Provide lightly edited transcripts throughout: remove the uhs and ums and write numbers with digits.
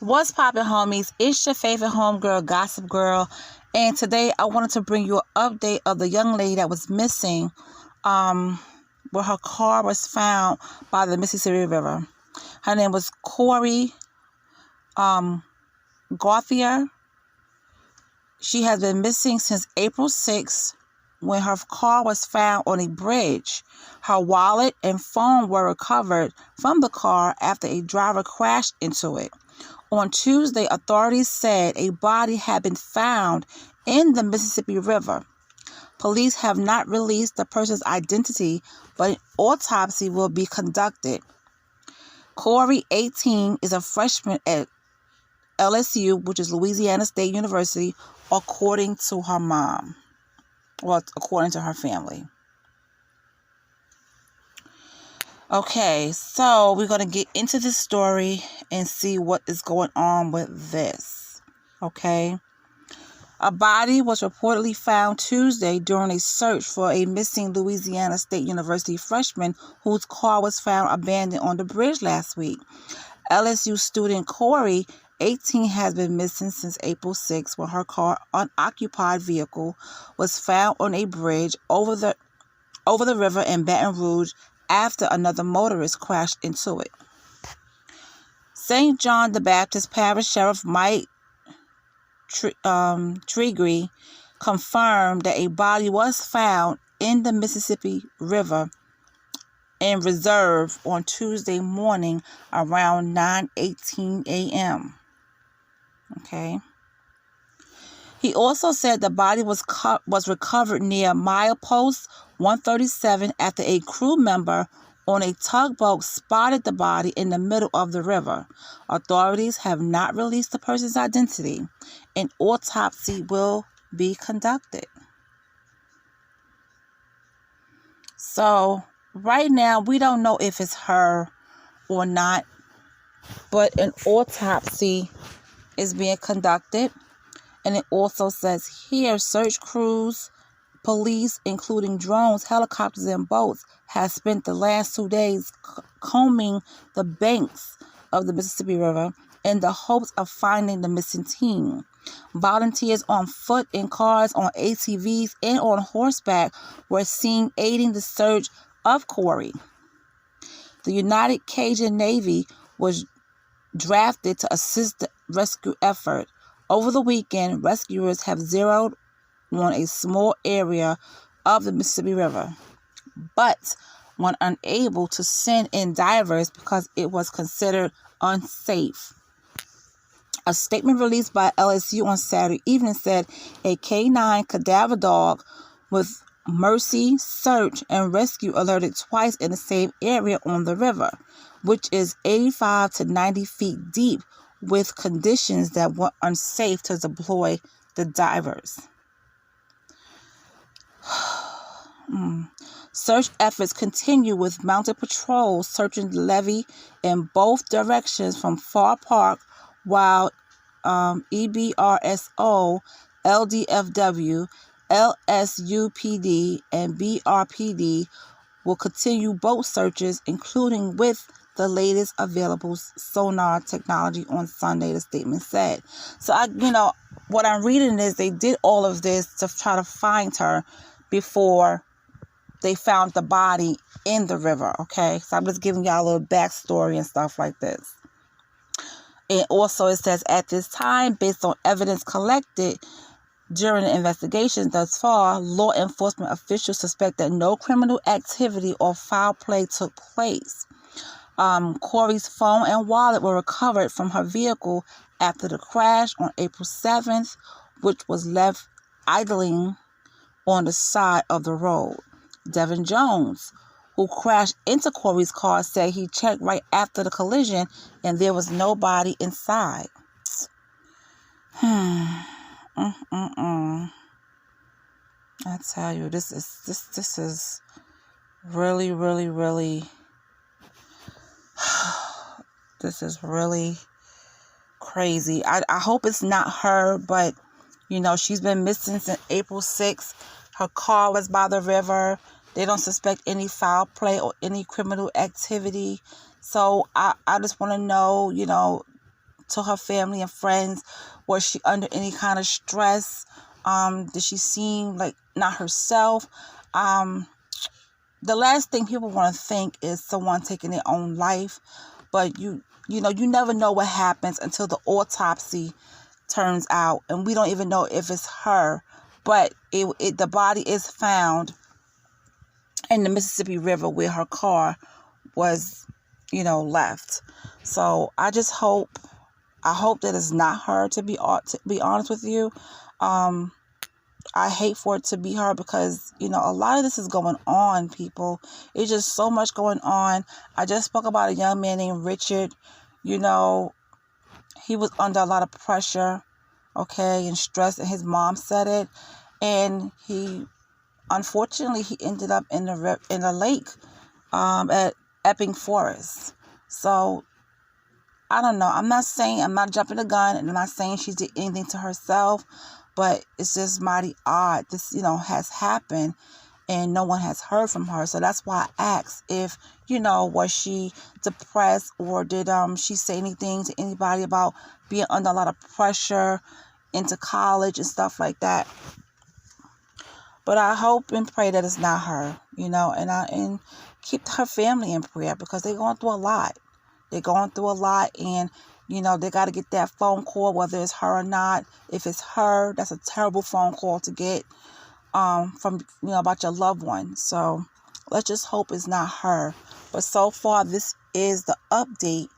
What's poppin', homies? It's your favorite homegirl, Gossip Girl, and today I wanted to bring you an update of the young lady that was missing, where her car was found by the Mississippi River. Her name was Kori Gauthier. She has been missing since April 6th, when her car was found on a bridge. Her wallet and phone were recovered from the car after a driver crashed into it. On Tuesday, authorities said a body had been found in the Mississippi River. Police have not released the person's identity, but an autopsy will be conducted. Kori, 18, is a freshman at LSU, which is Louisiana State University, according to her mom. Well, according to her family. Okay, so we're going to get into this story and see what is going on with this. Okay. A body was reportedly found Tuesday during a search for a missing Louisiana State University freshman whose car was found abandoned on the bridge last week. LSU student Kori, 18, has been missing since April 6, when her car, unoccupied vehicle, was found on a bridge over the river in Baton Rouge after another motorist crashed into it. St. John the Baptist Parish Sheriff Mike Trigri confirmed that a body was found in the Mississippi River in reserve on Tuesday morning around 9:18 a.m. Okay. He also said the body was recovered near milepost 137 after a crew member on a tugboat spotted the body in the middle of the river. Authorities have not released the person's identity. An autopsy will be conducted. So, right now, we don't know if it's her or not, but an autopsy is being conducted. And it also says here, search crews, police, including drones, helicopters, and boats, have spent the last 2 days combing the banks of the Mississippi River in the hopes of finding the missing teen. Volunteers on foot, in cars, on ATVs, and on horseback were seen aiding the search of Kori. The United Cajun Navy was drafted to assist the rescue effort. Over the weekend, rescuers have zeroed on a small area of the Mississippi River, but were unable to send in divers because it was considered unsafe. A statement released by LSU on Saturday evening said a K9 cadaver dog with Mercy search and rescue alerted twice in the same area on the river, which is 85 to 90 feet deep, with conditions that were unsafe to deploy the divers. Search efforts continue with mounted patrols searching the levee in both directions from Far Park, while EBRSO, LDFW, LSUPD, and BRPD will continue boat searches, including with the latest available sonar technology on Sunday, the statement said. So, what I'm reading is they did all of this to try to find her before they found the body in the river, okay? So I'm just giving y'all a little backstory and stuff like this. And also it says, at this time, based on evidence collected during the investigation thus far, law enforcement officials suspect that no criminal activity or foul play took place. Kori's phone and wallet were recovered from her vehicle after the crash on April 7th, which was left idling on the side of the road. Devin Jones, who crashed into Kori's car, said he checked right after the collision and there was nobody inside. I tell you, this is really, really, really. This is really crazy. I hope it's not her, but, she's been missing since April 6th. Her car was by the river. They don't suspect any foul play or any criminal activity. So I just want to know, to her family and friends? Was she under any kind of stress? Did she seem like not herself? The last thing people want to think is someone taking their own life, but you never know what happens until the autopsy turns out, and we don't even know if it's her. But the body is found in the Mississippi River where her car was, left. So I hope that it's not her, to be honest with you. I hate for it to be her because, a lot of this is going on, people. It's just so much going on. I just spoke about a young man named Richard. He was under a lot of pressure, okay, and stress, and his mom said it. And unfortunately, he ended up in the lake at Epping Forest. So I don't know. I'm not jumping the gun, and I'm not saying she did anything to herself, but it's just mighty odd. This, has happened, and no one has heard from her. So that's why I asked if, was she depressed, or did she say anything to anybody about being under a lot of pressure into college and stuff like that. But I hope and pray that it's not her, and keep her family in prayer because they're going through a lot. They're going through a lot, and, they got to get that phone call, whether it's her or not. If it's her, that's a terrible phone call to get from, about your loved one. So let's just hope it's not her. But so far, this is the update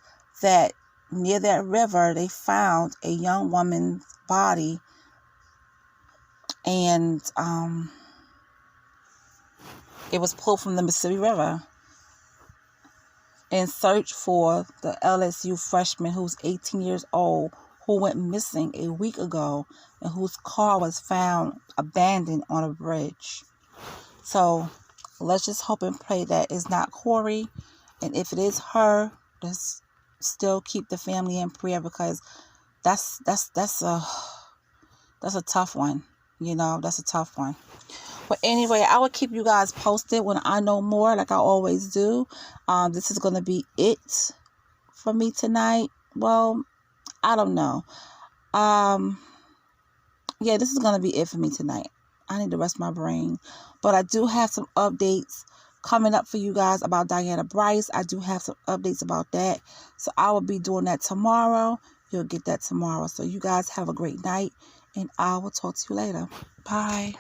that near that river, they found a young woman's body, and it was pulled from the Mississippi River in search for the LSU freshman who's 18 years old, who went missing a week ago and whose car was found abandoned on a bridge. So let's just hope and pray that it's not Kori. And if it is her, let's still keep the family in prayer because that's a tough one. That's a tough one. But anyway, I will keep you guys posted when I know more, like I always do. This is going to be it for me tonight. Well, I don't know. Yeah, this is going to be it for me tonight. I need to rest my brain. But I do have some updates coming up for you guys about Diana Bryce. I do have some updates about that. So I will be doing that tomorrow. You'll get that tomorrow. So you guys have a great night, and I will talk to you later. Bye.